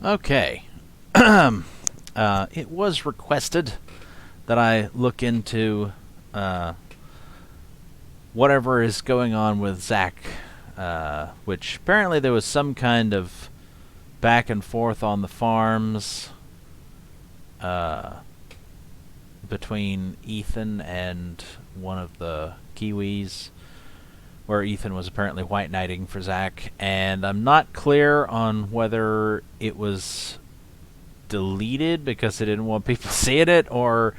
Okay. It was requested that I look into whatever is going on with Zack, which apparently there was some kind of back and forth on the farms between Ethan and one of the Kiwis, where Ethan was apparently white knighting for Zack, and I'm not clear on whether it was deleted because they didn't want people seeing it, or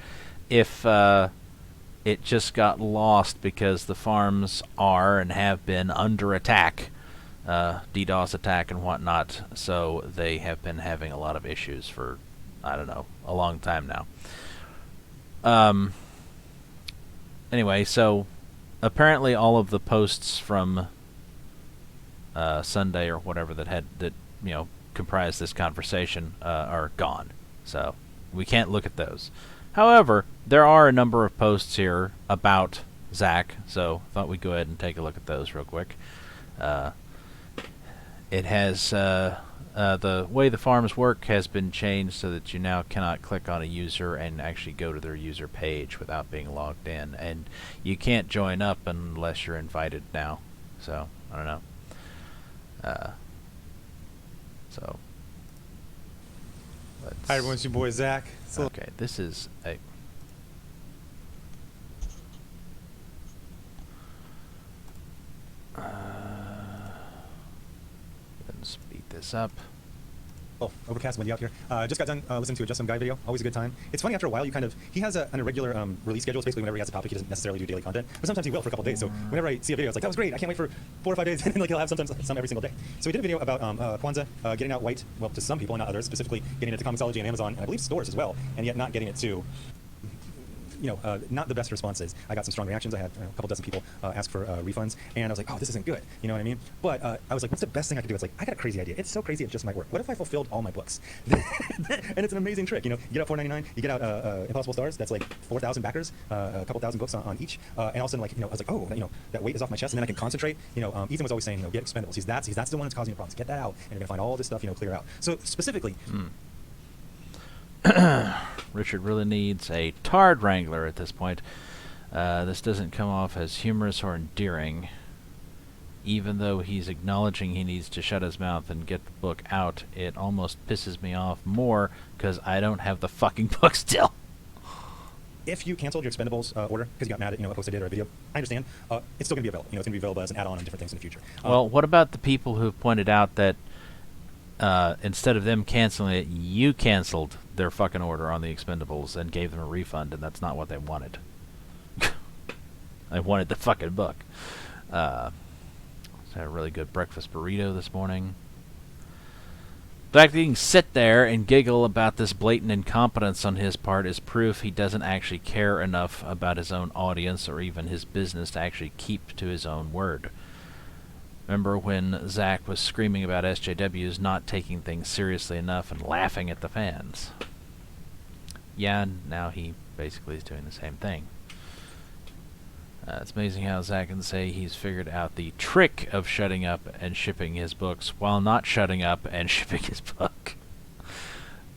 if it just got lost because the farms are and have been under attack, DDoS attack and whatnot, so they have been having a lot of issues for, I don't know, a long time now. Anyway, so apparently all of the posts from Sunday or whatever that comprised this conversation are gone, so we can't look at those. However, there are a number of posts here about Zack, so I thought we'd go ahead and take a look at those real quick. It has the way the farms work has been changed so that you now cannot click on a user and actually go to their user page without being logged in, and you can't join up unless you're invited now. So I don't know. So hi everyone, it's your boy Zack. Okay, this is a let's speed this up. Oh, overcast, windy out here. Just got done listening to a Just Some Guy video. Always a good time. It's funny, after a while, he has an irregular release schedule. It's basically whenever he has a topic, he doesn't necessarily do daily content. But sometimes he will for a couple of days. So whenever I see a video, it's like, that was great. I can't wait for 4 or 5 days. And then he'll have sometimes some every single day. So he did a video about Kwanzaa, getting out white, well, to some people and not others, specifically getting it to Comixology and Amazon, and I believe stores as well, and yet not getting it to not the best responses. I got some strong reactions. I had a couple dozen people ask for refunds, and I was like, oh, this isn't good. You know what I mean? But I was like, what's the best thing I could do? It's like, I got a crazy idea. It's so crazy it just might work. What if I fulfilled all my books? And it's an amazing trick. You get out $4.99, you get out Impossible Stars. That's like 4,000 backers, a couple thousand books on each, and all of a sudden, I was like, oh, that weight is off my chest, and then I can concentrate. Ethan was always saying, get Expendables. That's the one that's causing you problems. Get that out, and you're gonna find all this stuff, clear out. So specifically. Richard really needs a Tard Wrangler at this point. This doesn't come off as humorous or endearing. Even though he's acknowledging he needs to shut his mouth and get the book out, it almost pisses me off more because I don't have the fucking book still. If you canceled your Expendables order because you got mad at a post I did or a video, I understand. It's still going to be available. It's going to be available as an add-on on different things in the future. Well, what about the people who've pointed out that instead of them canceling it, you canceled their fucking order on the Expendables and gave them a refund, and that's not what they wanted. They wanted the fucking book. I had a really good breakfast burrito this morning. The fact that he can sit there and giggle about this blatant incompetence on his part is proof he doesn't actually care enough about his own audience or even his business to actually keep to his own word. Remember when Zack was screaming about SJWs not taking things seriously enough and laughing at the fans? Yeah, now he basically is doing the same thing. It's amazing how Zack can say he's figured out the trick of shutting up and shipping his books while not shutting up and shipping his book.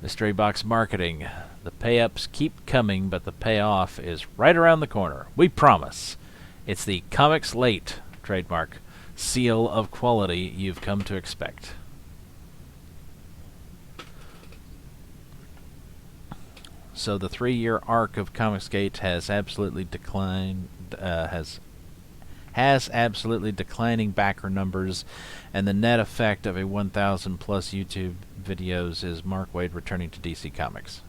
Mystery box marketing. The pay-ups keep coming, but the payoff is right around the corner. We promise. It's the Comics Late trademark seal of quality you've come to expect. So the 3-year arc of ComicsGate has absolutely declined, has absolutely declining backer numbers, and the net effect of a 1,000 plus YouTube videos is Mark Waid returning to DC Comics.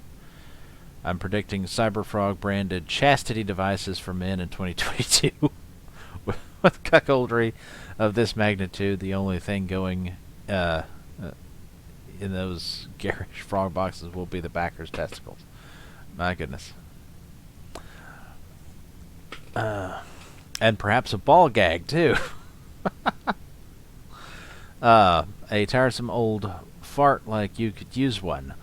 I'm predicting Cyberfrog branded chastity devices for men in 2022. With cuckoldry of this magnitude, the only thing going in those garish frog boxes will be the backers' testicles. My goodness. And perhaps a ball gag, too. A tiresome old fart like you could use one.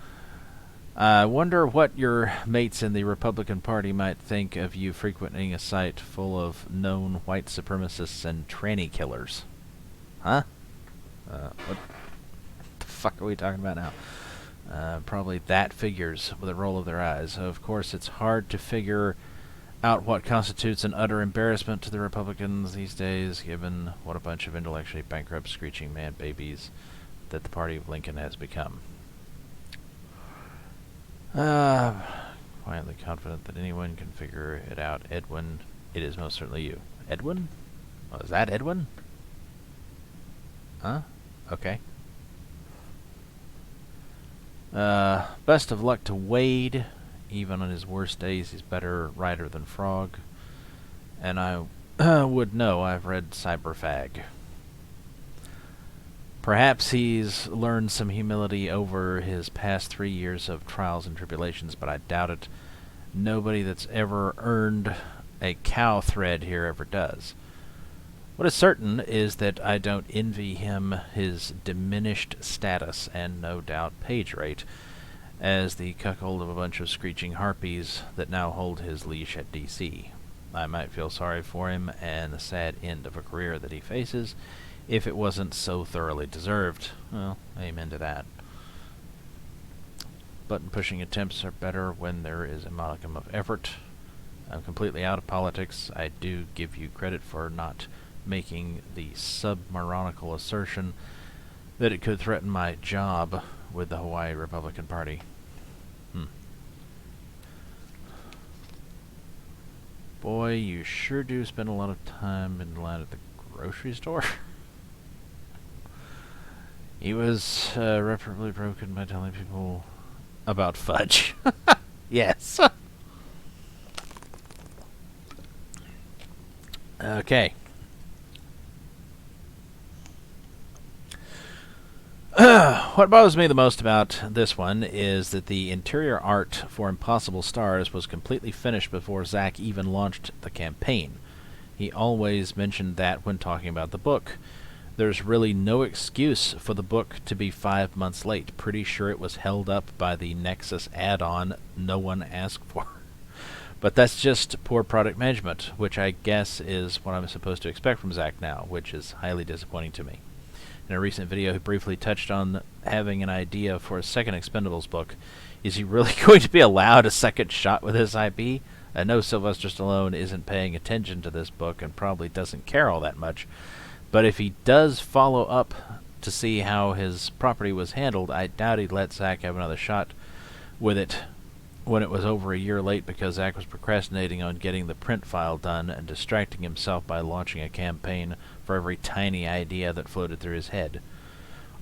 I wonder what your mates in the Republican Party might think of you frequenting a site full of known white supremacists and tranny killers. Huh? What the fuck are we talking about now? Probably that figures with a roll of their eyes. Of course, it's hard to figure out what constitutes an utter embarrassment to the Republicans these days, given what a bunch of intellectually bankrupt, screeching man babies that the party of Lincoln has become. Quietly confident that anyone can figure it out. Edwin, it is most certainly you. Edwin? Oh, is that Edwin? Huh? Okay. Best of luck to Wade. Even on his worst days, he's better writer than Frog. And I would know. I've read Cyberfag. Perhaps he's learned some humility over his past 3 years of trials and tribulations, but I doubt it. Nobody that's ever earned a cow thread here ever does. What is certain is that I don't envy him his diminished status and no doubt page rate as the cuckold of a bunch of screeching harpies that now hold his leash at DC. I might feel sorry for him and the sad end of a career that he faces if it wasn't so thoroughly deserved. Well, amen to that. Button-pushing attempts are better when there is a modicum of effort. I'm completely out of politics. I do give you credit for not making the submaronical assertion that it could threaten my job with the Hawaii Republican Party. Boy, you sure do spend a lot of time in line at the grocery store. He was irreparably broken by telling people about fudge. Yes. Okay. What bothers me the most about this one is that the interior art for Impossible Stars was completely finished before Zack even launched the campaign. He always mentioned that when talking about the book. There's really no excuse for the book to be 5 months late. Pretty sure it was held up by the Nexus add-on no one asked for. But that's just poor product management, which I guess is what I'm supposed to expect from Zack now, which is highly disappointing to me. In a recent video, he briefly touched on having an idea for a second Expendables book. Is he really going to be allowed a second shot with his IP? I know Sylvester Stallone isn't paying attention to this book and probably doesn't care all that much, but if he does follow up to see how his property was handled, I doubt he'd let Zack have another shot with it when it was over a year late because Zack was procrastinating on getting the print file done and distracting himself by launching a campaign for every tiny idea that floated through his head.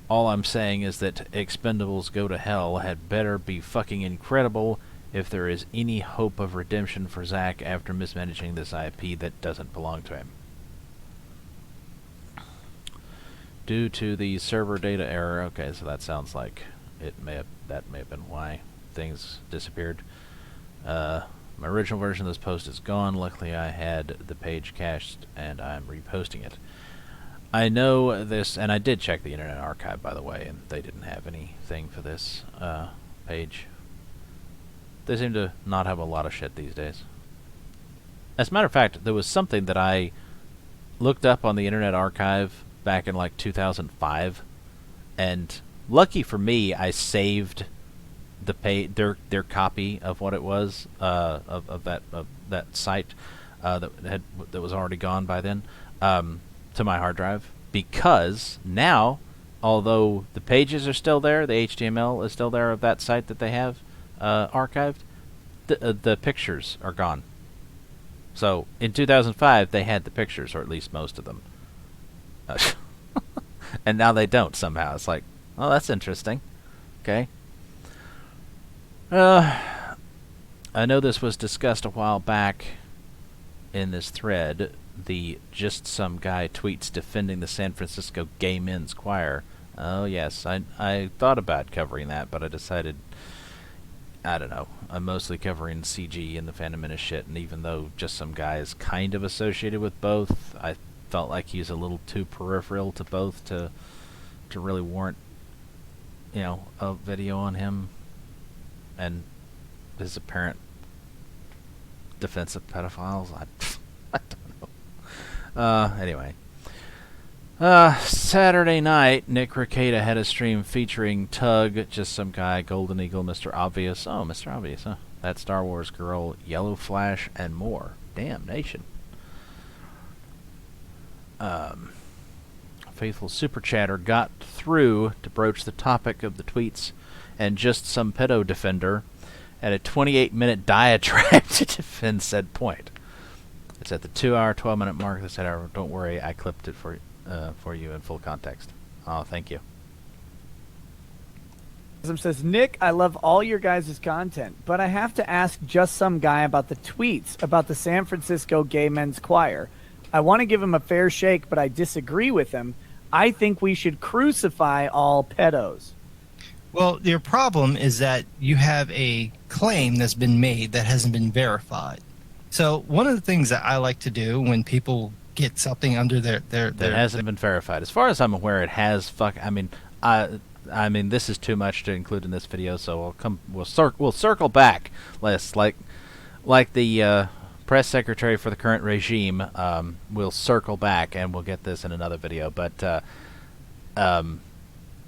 All I'm saying is that Expendables Go to Hell had better be fucking incredible if there is any hope of redemption for Zack after mismanaging this IP that doesn't belong to him. Due to the server data error, okay, so that sounds like that may have been why things disappeared. My original version of this post is gone. Luckily, I had the page cached, and I'm reposting it. I know this, and I did check the Internet Archive, by the way, and they didn't have anything for this page. They seem to not have a lot of shit these days. As a matter of fact, there was something that I looked up on the Internet Archive back in like 2005, and lucky for me, I saved the their copy of what it was of that site that was already gone by then to my hard drive, because now, although the pages are still there, the HTML is still there of that site that they have archived, the pictures are gone. So in 2005 they had the pictures, or at least most of them, and now they don't somehow. It's like, oh, that's interesting. Okay. I know this was discussed a while back in this thread. The just some guy tweets defending the San Francisco Gay Men's Choir. Oh yes, I thought about covering that, but I decided, I don't know. I'm mostly covering CG and the Phantom Menace shit, and even though just some guy is kind of associated with both, I felt like he's a little too peripheral to both to really warrant, you know, a video on him and his apparent defense of pedophiles. I don't know. Anyway. Saturday night, Nick Rekieta had a stream featuring Tug, just some guy, Golden Eagle, Mr. Obvious. Oh, Mr. Obvious, huh? That Star Wars girl, Yellow Flash, and more. Damnation. Faithful super chatter got through to broach the topic of the tweets and just some pedo defender at a 28-minute diatribe to defend said point. It's at the 2-hour, 12-minute mark. They said, don't worry, I clipped it for you in full context. Oh, thank you. Says, Nick, I love all your guys' content, but I have to ask just some guy about the tweets about the San Francisco Gay Men's Choir. I want to give him a fair shake, but I disagree with him. I think we should crucify all pedos. Well, your problem is that you have a claim that's been made that hasn't been verified. So one of the things that I like to do when people get something under their that hasn't been verified, as far as I'm aware, it has. I mean, this is too much to include in this video, so we'll circle back. Like the press secretary for the current regime, we'll circle back and we'll get this in another video. But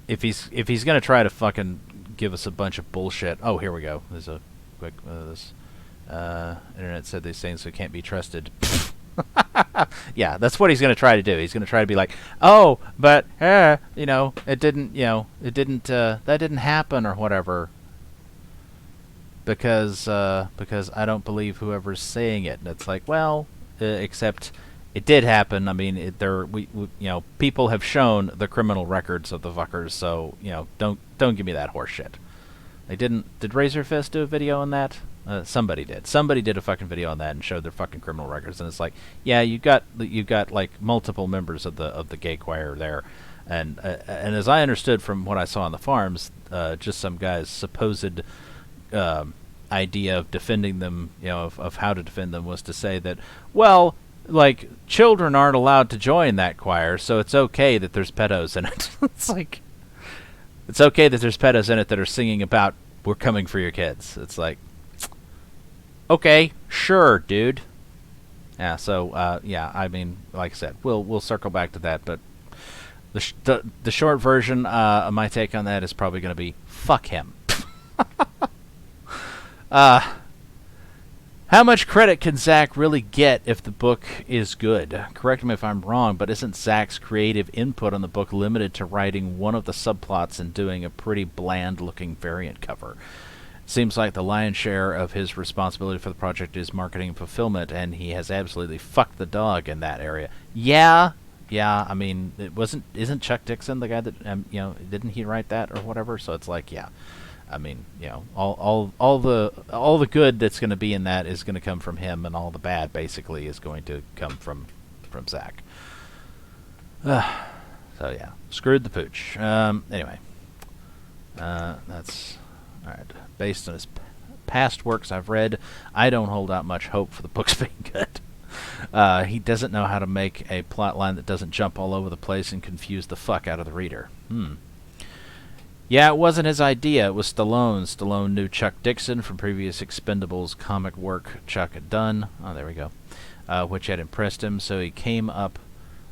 if he's gonna try to fucking give us a bunch of bullshit, oh, here we go. There's a quick this internet said these things so can't be trusted. Yeah, that's what he's going to try to do. He's going to try to be like, oh, but that didn't happen or whatever because I don't believe whoever's saying it. And it's like, well, except it did happen. I mean, people have shown the criminal records of the fuckers, so don't give me that horse shit. Did Razor Fist do a video on that? Somebody did. Somebody did a fucking video on that and showed their fucking criminal records, and it's like, yeah, you got like multiple members of the gay choir there, and as I understood from what I saw on the farms, just some guy's supposed idea of defending them, of how to defend them was to say that, well, like, children aren't allowed to join that choir, so it's okay that there's pedos in it. It's like, it's okay that there's pedos in it that are singing about we're coming for your kids. It's like, okay, sure, dude. Yeah, so yeah, I mean, like I said, we'll circle back to that, but the short version, my take on that is probably going to be fuck him. How much credit can Zack really get if the book is good? Correct me if I'm wrong, but isn't Zack's creative input on the book limited to writing one of the subplots and doing a pretty bland-looking variant cover? Seems like the lion's share of his responsibility for the project is marketing and fulfillment, and he has absolutely fucked the dog in that area. Yeah. I mean, isn't Chuck Dixon the guy that didn't he write that or whatever? So it's like, yeah. I mean, all the good that's going to be in that is going to come from him, and all the bad basically is going to come from Zack. So yeah, screwed the pooch. Anyway, that's all right. Based on his past works I've read, I don't hold out much hope for the book's being good. He doesn't know how to make a plot line that doesn't jump all over the place and confuse the fuck out of the reader. Yeah, it wasn't his idea. It was Stallone's. Stallone knew Chuck Dixon from previous Expendables comic work Chuck had done. Oh, there we go. Which had impressed him, so he came up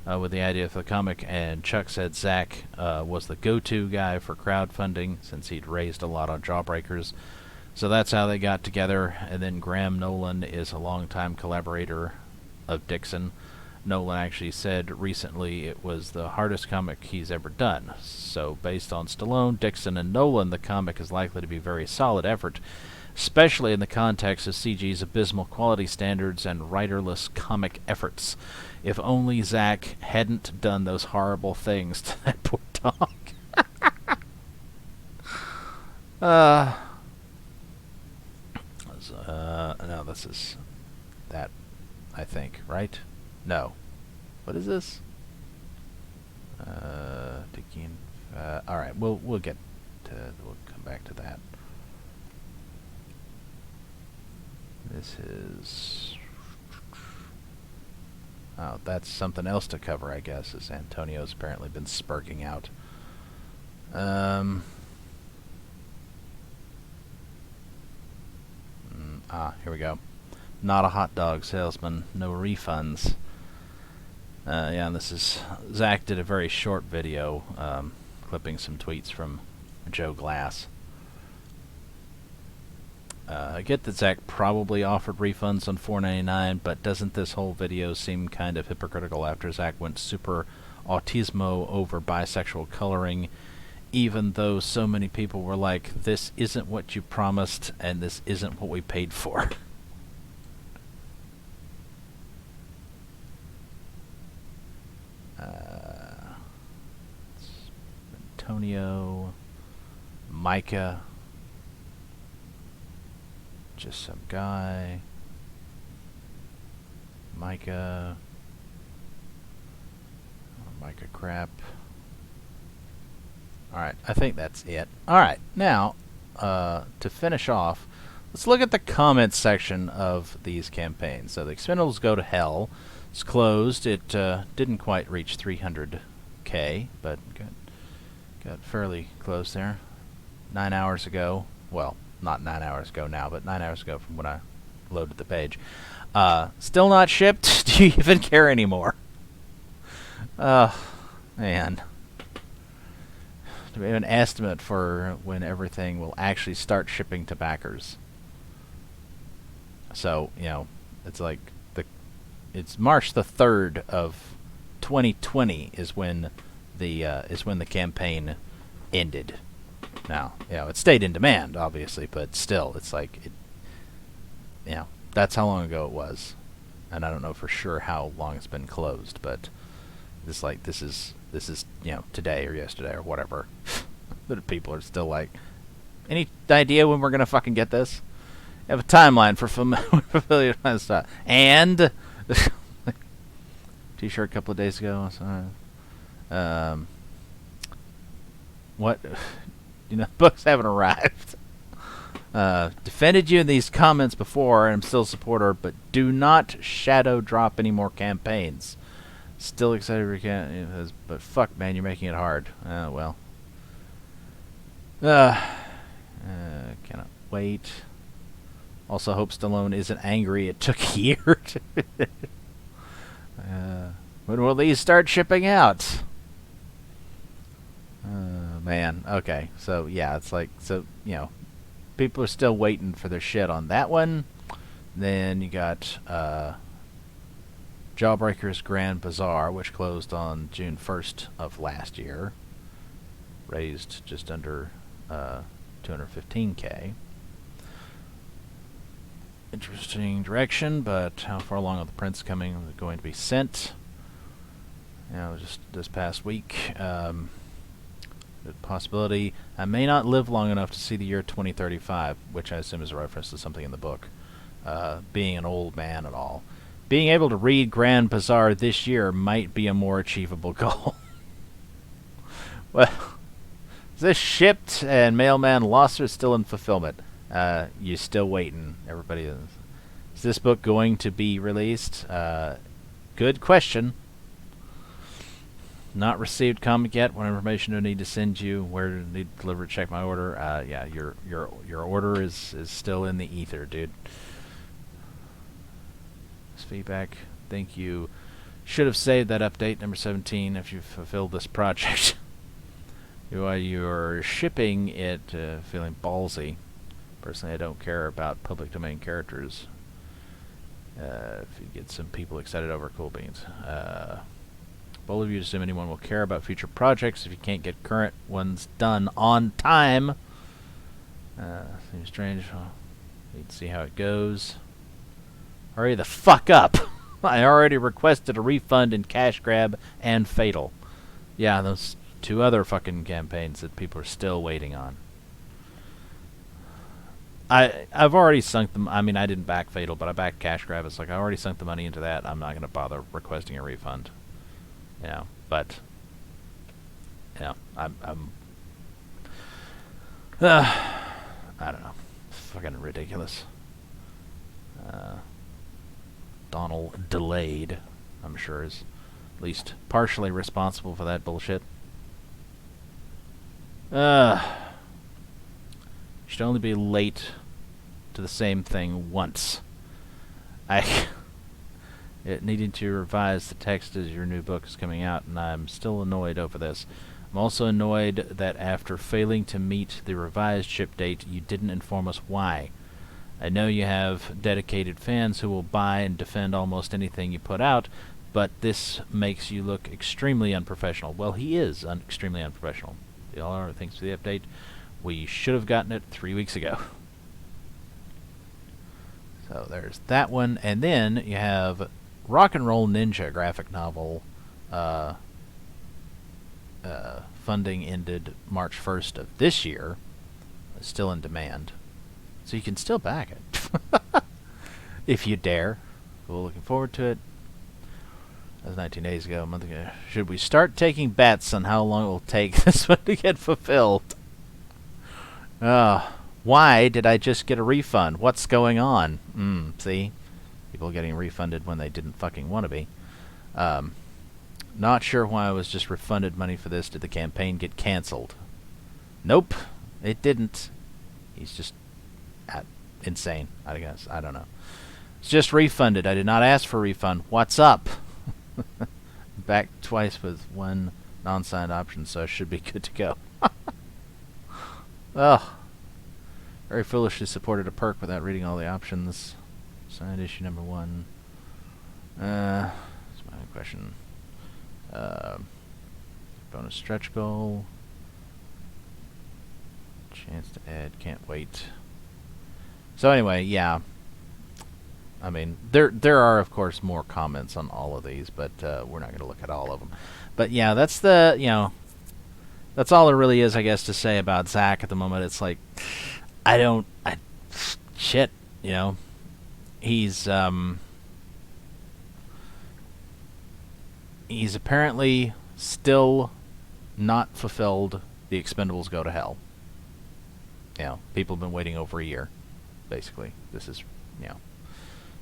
with the idea for the comic, and Chuck said Zack was the go-to guy for crowdfunding since he'd raised a lot on Jawbreakers. So that's how they got together, and then Graham Nolan is a longtime collaborator of Dixon. Nolan actually said recently it was the hardest comic he's ever done. So based on Stallone, Dixon, and Nolan, the comic is likely to be a very solid effort, especially in the context of CG's abysmal quality standards and writerless comic efforts. If only Zack hadn't done those horrible things to that poor dog. No, this is that, I think, right? No. What is this? All right, we'll come back to that. This is. Oh, that's something else to cover, I guess, as Antonio's apparently been spurking out. Here we go. Not a hot dog salesman, no refunds. Yeah, and this is Zack did a very short video, clipping some tweets from Joe Glass. I get that Zack probably offered refunds on $4.99, but doesn't this whole video seem kind of hypocritical after Zack went super autismo over bisexual coloring, even though so many people were like, this isn't what you promised and this isn't what we paid for? Antonio, Micah, just some guy, Micah, Micah crap. Alright, I think that's it. Alright, now, to finish off, let's look at the comments section of these campaigns. So the Expendables Go to Hell. It's closed. It didn't quite reach 300K, but got fairly close there. 9 hours ago. Well, not 9 hours ago now, but 9 hours ago from when I loaded the page. Still not shipped? Do you even care anymore? Man. Do we have an estimate for when everything will actually start shipping to backers? So, you know, it's like it's March the 3rd of 2020 is when the campaign ended. Now, you know, it stayed in demand, obviously, but still, it's like, you know, that's how long ago it was. And I don't know for sure how long it's been closed, but it's like, this is, you know, today or yesterday or whatever. But people are still like, any idea when we're going to fucking get this? I have a timeline for familiar stuff. And T-shirt a couple of days ago. What? You know, books haven't arrived. Defended you in these comments before, and I'm still a supporter, but do not shadow drop any more campaigns. Still excited for campaigns, but fuck, man, you're making it hard. Well. Cannot wait. Also, hope Stallone isn't angry it took a year to... when will these start shipping out? Man, okay. So, yeah, it's like, so, you know, people are still waiting for their shit on that one. Then you got Jawbreaker's Grand Bazaar, which closed on June 1st of last year. Raised just under 215K. Interesting direction, but how far along are the prints going to be sent? You know, just this past week, good possibility. I may not live long enough to see the year 2035, which I assume is a reference to something in the book. Being an old man and all. Being able to read Grand Bazaar this year might be a more achievable goal. Well, this shipped and mailman lost are still in fulfillment. You're still waiting, everybody. Is this book going to be released? Good question. Not received comic yet. What information do I need to send you? Where do I need to deliver? Check my order. Yeah, your order is still in the ether, dude. This feedback. Think you should have saved that update number 17 if you fulfilled this project. You're shipping it, feeling ballsy. Personally, I don't care about public domain characters. If you get some people excited over cool beans. Both of you assume anyone will care about future projects if you can't get current ones done on time. Seems strange. Well, need to see how it goes. Hurry the fuck up! I already requested a refund in Cash Grab and Fatal. Yeah, those two other fucking campaigns that people are still waiting on. I've already sunk them. I mean, I didn't back Fatal, but I backed Cash Grab. It's like I already sunk the money into that. I'm not going to bother requesting a refund. You know, but you know, I'm I don't know. It's fucking ridiculous. Donald Delayed, I'm sure, is at least partially responsible for that bullshit. Should only be late to the same thing once. You needing to revise the text as your new book is coming out, and I'm still annoyed over this. I'm also annoyed that after failing to meet the revised ship date, you didn't inform us why. I know you have dedicated fans who will buy and defend almost anything you put out, but this makes you look extremely unprofessional. Well, he is extremely unprofessional. Thanks for the update. We should have gotten it 3 weeks ago. So there's that one, and then you have Rock and Roll Ninja graphic novel. Funding ended March 1st of this year. It's still in demand, so you can still back it if you dare. Cool, looking forward to it. That was 19 days ago, a month ago. Should we start taking bets on how long it will take this one to get fulfilled? Why did I just get a refund? What's going on? See? People getting refunded when they didn't fucking want to be. Not sure why I was just refunded money for this. Did the campaign get cancelled? Nope, it didn't. He's just insane, I guess. I don't know. It's just refunded. I did not ask for a refund. What's up? Back twice with one non-signed option, so I should be good to go. Ugh. Very foolishly supported a perk without reading all the options. Signed issue number 1. That's my question. Bonus stretch goal. Chance to add. Can't wait. So anyway, yeah. I mean, there are of course more comments on all of these, but we're not going to look at all of them. But yeah, that's that's all there really is, I guess, to say about Zack at the moment. It's like, shit, he's apparently still not fulfilled the Expendables Go to Hell. People have been waiting over a year, basically. This is,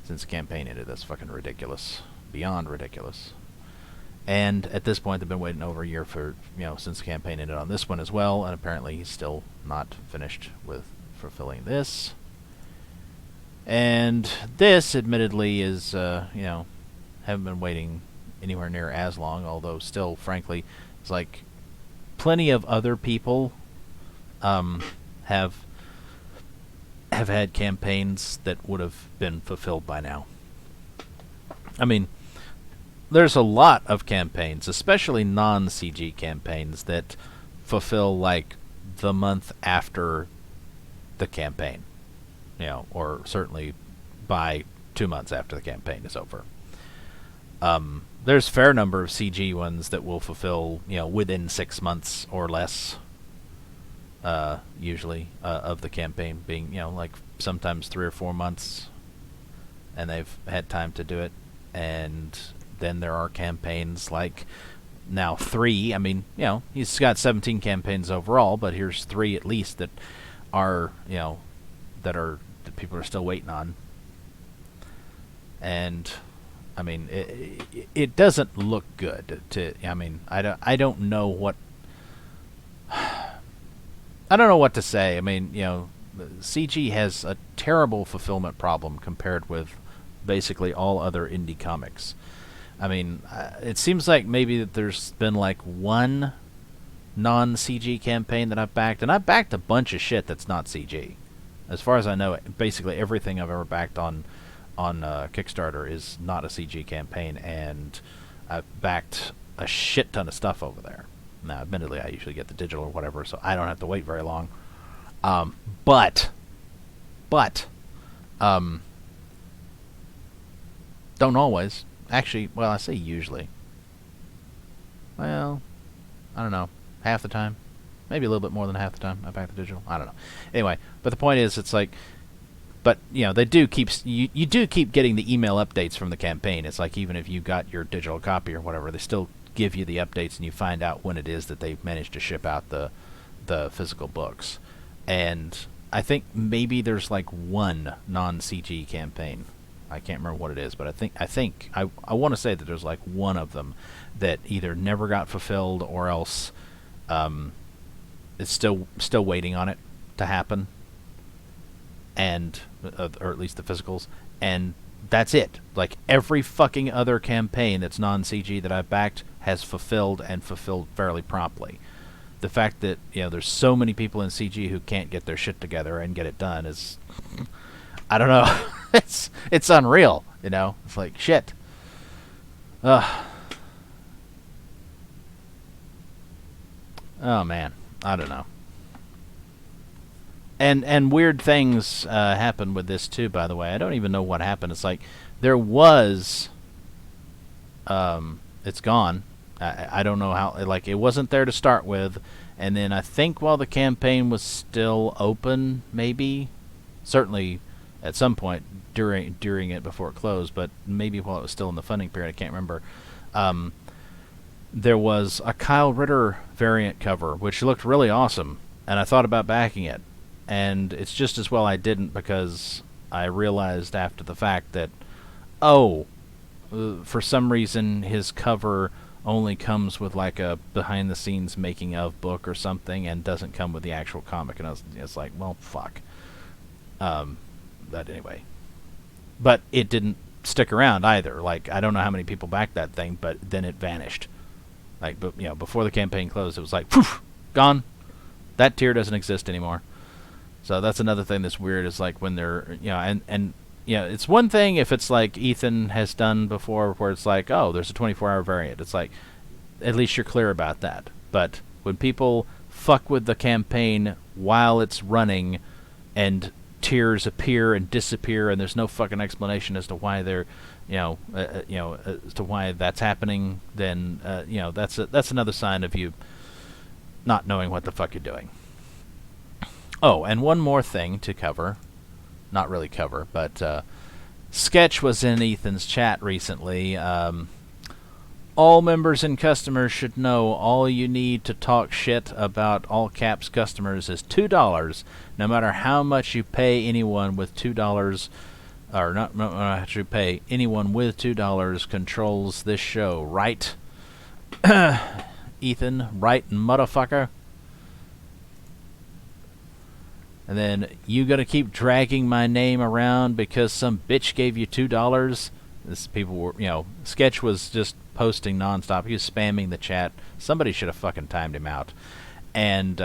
since the campaign ended. That's fucking ridiculous. Beyond ridiculous. And at this point, they've been waiting over a year for, since the campaign ended on this one as well, and apparently he's still not finished with fulfilling this. And this, admittedly, is, haven't been waiting anywhere near as long, although still, frankly, it's like plenty of other people have had campaigns that would have been fulfilled by now. I mean, there's a lot of campaigns, especially non-CG campaigns, that fulfill like the month after the campaign, or certainly by 2 months after the campaign is over. There's a fair number of CG ones that will fulfill, within 6 months or less, usually, of the campaign being, like sometimes 3 or 4 months, and they've had time to do it. And then there are campaigns like now 3. I mean, he's got 17 campaigns overall, but here's 3 at least that are, that people are still waiting on. And I mean, it doesn't look good. I don't know what to say. I mean, CG has a terrible fulfillment problem compared with basically all other indie comics. I mean, it seems like maybe that there's been like one non-CG campaign that I've backed, and I've backed a bunch of shit that's not CG. As far as I know, basically everything I've ever backed on Kickstarter is not a CG campaign, and I've backed a shit ton of stuff over there. Now, admittedly, I usually get the digital or whatever, so I don't have to wait very long. But don't always. Actually, well, I say usually. Well, I don't know. Half the time. Maybe a little bit more than half the time I back the digital. I don't know. Anyway, but the point is, it's like, but, they do keep, you do keep getting the email updates from the campaign. It's like, even if you got your digital copy or whatever, they still give you the updates, and you find out when it is that they've managed to ship out the physical books. And I think maybe there's like one non-CG campaign. I can't remember what it is, but I want to say that there's like one of them that either never got fulfilled or else is still waiting on it to happen, and or at least the physicals. And that's it. Like, every fucking other campaign that's non-CG that I've backed has fulfilled, and fulfilled fairly promptly. The fact that, there's so many people in CG who can't get their shit together and get it done is, I don't know. it's unreal, It's like, shit. Oh, man. I don't know. And weird things happen with this, too, by the way. I don't even know what happened. It's like, there was... it's gone. I don't know how... Like, it wasn't there to start with. And then I think while the campaign was still open, maybe... Certainly at some point during it before it closed, but maybe while it was still in the funding period, I can't remember. There was a Kyle Ritter variant cover, which looked really awesome, and I thought about backing it. And it's just as well I didn't, because I realized after the fact that, for some reason his cover only comes with like a behind-the-scenes making-of book or something, and doesn't come with the actual comic. And it's like, well, fuck. But anyway. But it didn't stick around either. Like, I don't know how many people backed that thing, but then it vanished. Like, but before the campaign closed, it was like, poof, gone. That tier doesn't exist anymore. So that's another thing that's weird, is like when they're, it's one thing if it's like Ethan has done before, where it's like, oh, there's a 24-hour variant. It's like, at least you're clear about that. But when people fuck with the campaign while it's running, and tiers appear and disappear, and there's no fucking explanation as to why they're, as to why that's happening, then that's another sign of you not knowing what the fuck you're doing. Oh, and one more thing to cover. Not really cover, but Sketch was in Ethan's chat recently. All members and customers should know all you need to talk shit about all caps customers is $2, no matter how much you pay anyone with $2, or not how much you pay anyone with $2 controls this show, right? Ethan, right, motherfucker? And then, you gonna keep dragging my name around because some bitch gave you $2? This people were, Sketch was just posting nonstop. He was spamming the chat. Somebody should have fucking timed him out. And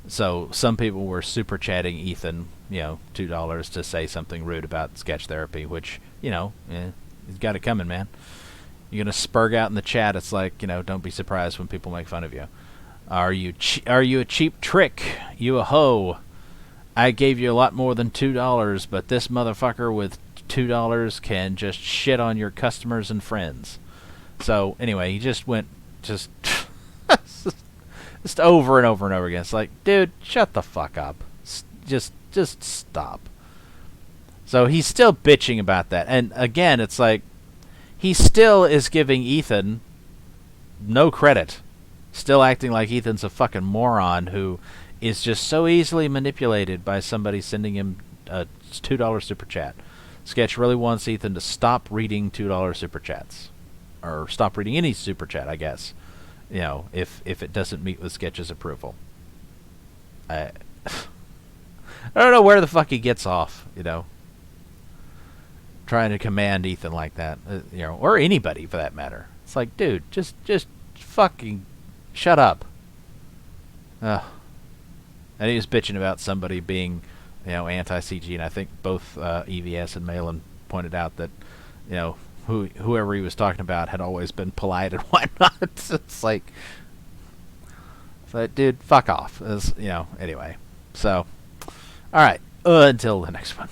so some people were super chatting Ethan, $2 to say something rude about sketch therapy, which, he's got it coming, man. You're gonna spurg out in the chat. It's like, don't be surprised when people make fun of you. Are you a cheap trick? You a hoe? I gave you a lot more than $2, but this motherfucker with $2 can just shit on your customers and friends. So anyway, he just went just over and over and over again. It's like, dude, shut the fuck up. Just stop. So he's still bitching about that, and again, it's like he still is giving Ethan no credit. Still acting like Ethan's a fucking moron who is just so easily manipulated by somebody sending him a $2 super chat. Sketch really wants Ethan to stop reading $2 super chats, or stop reading any super chat, I guess. If it doesn't meet with Sketch's approval. I don't know where the fuck he gets off, trying to command Ethan like that, or anybody for that matter. It's like, dude, just fucking shut up. And he was bitching about somebody being, anti-CG, and I think both EVS and Malin pointed out that, whoever he was talking about had always been polite and whatnot. It's like, but dude, fuck off. Anyway. So, all right, until the next one.